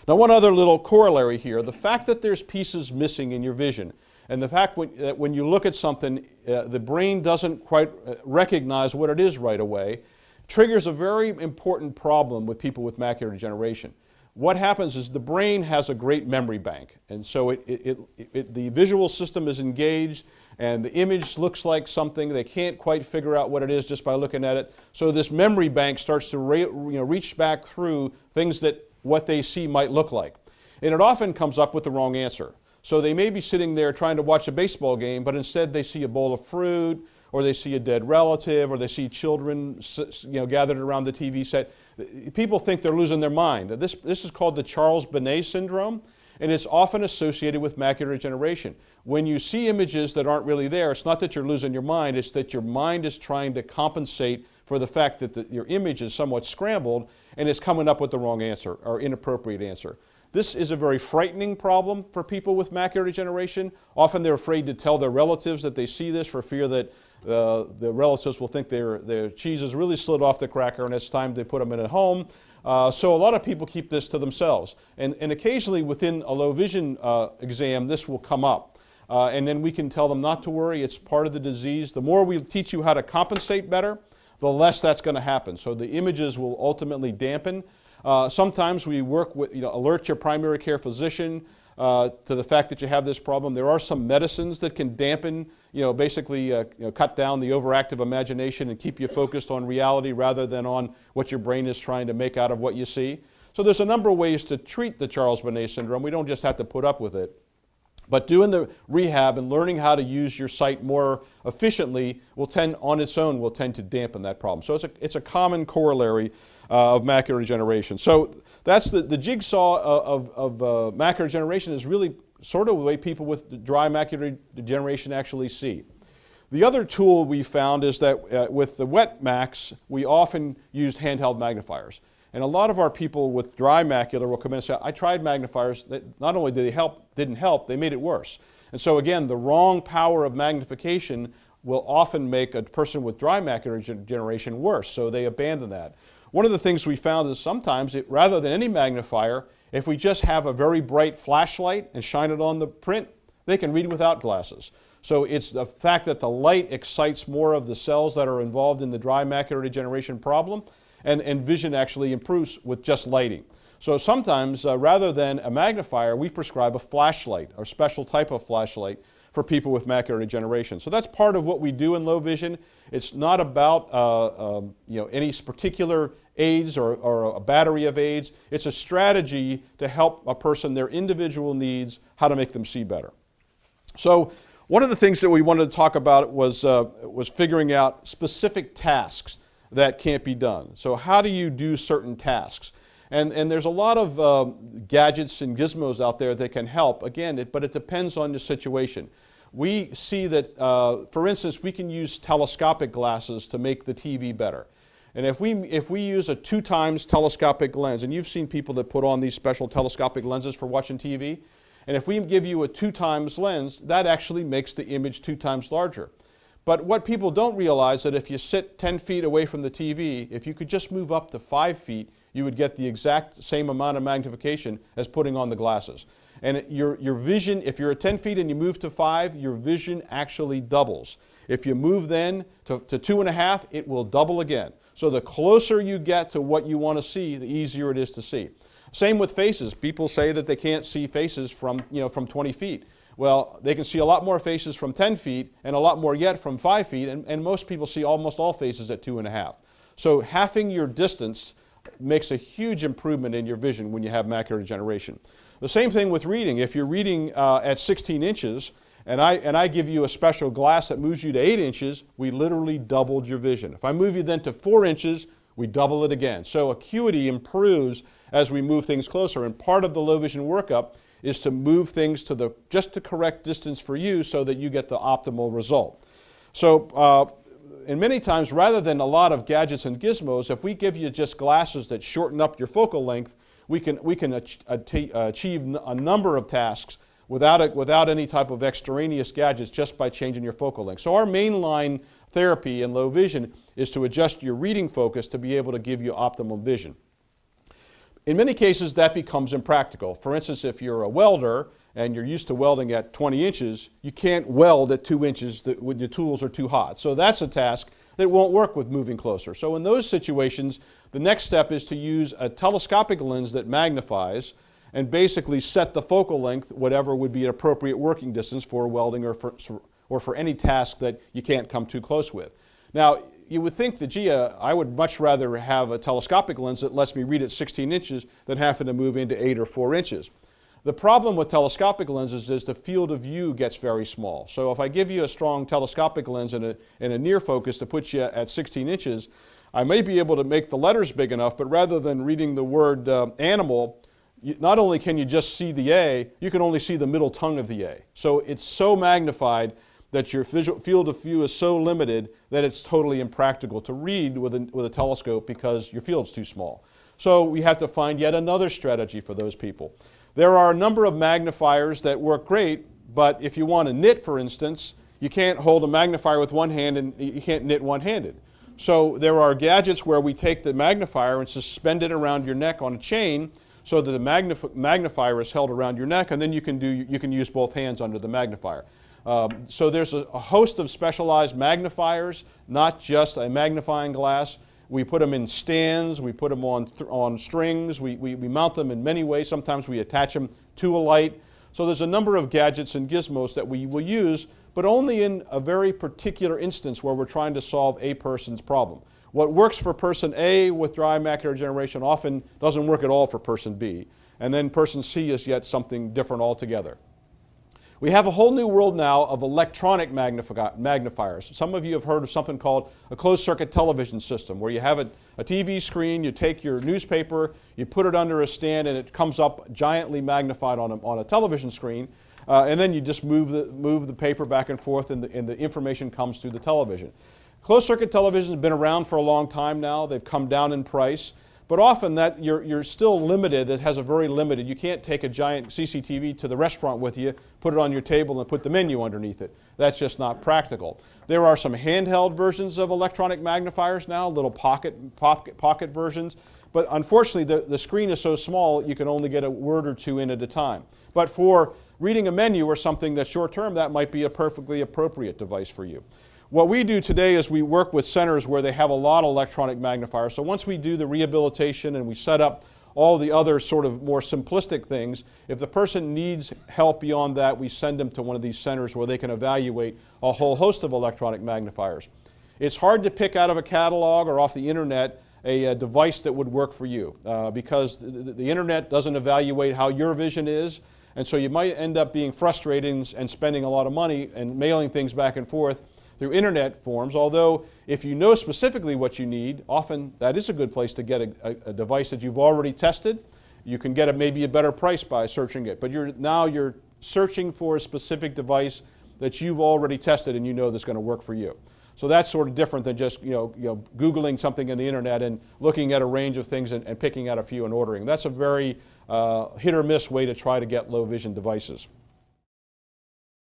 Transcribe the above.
Now, one other little corollary here, the fact that there's pieces missing in your vision, and the fact that when you look at something, the brain doesn't quite recognize what it is right away, triggers a very important problem with people with macular degeneration. What happens is the brain has a great memory bank, and so the visual system is engaged, and the image looks like something. They can't quite figure out what it is just by looking at it. So this memory bank starts to reach back through things that what they see might look like. And it often comes up with the wrong answer. So they may be sitting there trying to watch a baseball game, but instead they see a bowl of fruit, or they see a dead relative, or they see children gathered around the TV set. People think they're losing their mind. This is called the Charles Bonnet syndrome, and it's often associated with macular degeneration. When you see images that aren't really there, it's not that you're losing your mind, it's that your mind is trying to compensate for the fact that your image is somewhat scrambled and it's coming up with the wrong answer or inappropriate answer. This is a very frightening problem for people with macular degeneration. Often they're afraid to tell their relatives that they see this for fear that the relatives will think their cheese has really slid off the cracker and it's time to put them in a home. So a lot of people keep this to themselves. And occasionally within a low vision exam, this will come up. And then we can tell them not to worry, it's part of the disease. The more we teach you how to compensate better, the less that's going to happen. So the images will ultimately dampen. Sometimes we work with, alert your primary care physician to the fact that you have this problem. There are some medicines that can dampen, basically cut down the overactive imagination and keep you focused on reality rather than on what your brain is trying to make out of what you see. So there's a number of ways to treat the Charles Bonnet syndrome. We don't just have to put up with it. But doing the rehab and learning how to use your sight more efficiently on its own will tend to dampen that problem. So it's a common corollary of macular degeneration. So that's the jigsaw of macular degeneration is really sort of the way people with dry macular degeneration actually see. The other tool we found is that with the wet Macs, we often used handheld magnifiers. And a lot of our people with dry macular will come in and say, I tried magnifiers. Not only did they didn't help, they made it worse. And so again, the wrong power of magnification will often make a person with dry macular degeneration worse, so they abandon that. One of the things we found is sometimes, rather than any magnifier, if we just have a very bright flashlight and shine it on the print, they can read without glasses. So it's the fact that the light excites more of the cells that are involved in the dry macular degeneration problem, and vision actually improves with just lighting. So sometimes, rather than a magnifier, we prescribe a flashlight, or special type of flashlight, for people with macular degeneration. So that's part of what we do in low vision. It's not about any particular aids or a battery of aids. It's a strategy to help a person, their individual needs, how to make them see better. So one of the things that we wanted to talk about was figuring out specific tasks that can't be done. So how do you do certain tasks? And there's a lot of gadgets and gizmos out there that can help, again, but it depends on the situation. We see that, for instance, we can use telescopic glasses to make the TV better. And if we use a 2 times telescopic lens, and you've seen people that put on these special telescopic lenses for watching TV, and if we give you a 2 times lens, that actually makes the image 2 times larger. But what people don't realize that if you sit 10 feet away from the TV, if you could just move up to 5 feet, you would get the exact same amount of magnification as putting on the glasses. And your vision, if you're at 10 feet and you move to 5, your vision actually doubles. If you move then to 2.5, it will double again. So the closer you get to what you want to see, the easier it is to see. Same with faces. People say that they can't see faces from 20 feet. Well, they can see a lot more faces from 10 feet and a lot more yet from 5 feet, and most people see almost all faces at 2.5. So halving your distance makes a huge improvement in your vision when you have macular degeneration. The same thing with reading. If you're reading at 16 inches and I give you a special glass that moves you to 8 inches, we literally doubled your vision. If I move you then to 4 inches, we double it again. So acuity improves as we move things closer, and part of the low vision workup is to move things to just the correct distance for you so that you get the optimal result. So, and many times, rather than a lot of gadgets and gizmos, if we give you just glasses that shorten up your focal length, we can achieve a number of tasks without any type of extraneous gadgets, just by changing your focal length. So our mainline therapy in low vision is to adjust your reading focus to be able to give you optimum vision. In many cases, that becomes impractical. For instance, if you're a welder and you're used to welding at 20 inches, you can't weld at 2 inches when the tools are too hot. So that's a task that won't work with moving closer. So in those situations, the next step is to use a telescopic lens that magnifies and basically set the focal length, whatever would be an appropriate working distance for welding or for any task that you can't come too close with. Now, you would think that, gee, I would much rather have a telescopic lens that lets me read at 16 inches than having to move into 8 or 4 inches. The problem with telescopic lenses is the field of view gets very small. So if I give you a strong telescopic lens and a near focus to put you at 16 inches, I may be able to make the letters big enough, but rather than reading the word animal, not only can you just see the A, you can only see the middle tongue of the A. So it's so magnified that your field of view is so limited that it's totally impractical to read with a telescope because your field's too small. So we have to find yet another strategy for those people. There are a number of magnifiers that work great, but if you want to knit, for instance, you can't hold a magnifier with one hand and you can't knit one-handed. So there are gadgets where we take the magnifier and suspend it around your neck on a chain so that the magnifier is held around your neck, and then you can use both hands under the magnifier. So there's a host of specialized magnifiers, not just a magnifying glass. We put them in stands, we put them on strings, we mount them in many ways. Sometimes we attach them to a light. So there's a number of gadgets and gizmos that we will use, but only in a very particular instance where we're trying to solve a person's problem. What works for person A with dry macular degeneration often doesn't work at all for person B. And then person C is yet something different altogether. We have a whole new world now of electronic magnifiers. Some of you have heard of something called a closed-circuit television system, where you have a TV screen, you take your newspaper, you put it under a stand, and it comes up giantly magnified on a television screen, and then you just move the paper back and forth, and the information comes through the television. Closed-circuit television has been around for a long time now. They've come down in price. But often that you're still limited. It has a very limited. You can't take a giant CCTV to the restaurant with you, put it on your table, and put the menu underneath it. That's just not practical. There are some handheld versions of electronic magnifiers now, little pocket versions. But unfortunately, the screen is so small you can only get a word or two in at a time. But for reading a menu or something that's short term, that might be a perfectly appropriate device for you. What we do today is we work with centers where they have a lot of electronic magnifiers. So once we do the rehabilitation and we set up all the other sort of more simplistic things, if the person needs help beyond that, we send them to one of these centers where they can evaluate a whole host of electronic magnifiers. It's hard to pick out of a catalog or off the internet a device that would work for you because the internet doesn't evaluate how your vision is, and so you might end up being frustrated and spending a lot of money and mailing things back and forth through internet forms, although if you know specifically what you need, often that is a good place to get a device that you've already tested. You can get maybe a better price by searching it, but now you're searching for a specific device that you've already tested and you know that's going to work for you. So that's sort of different than just Googling something in the internet and looking at a range of things and picking out a few and ordering. That's a very hit or miss way to try to get low vision devices.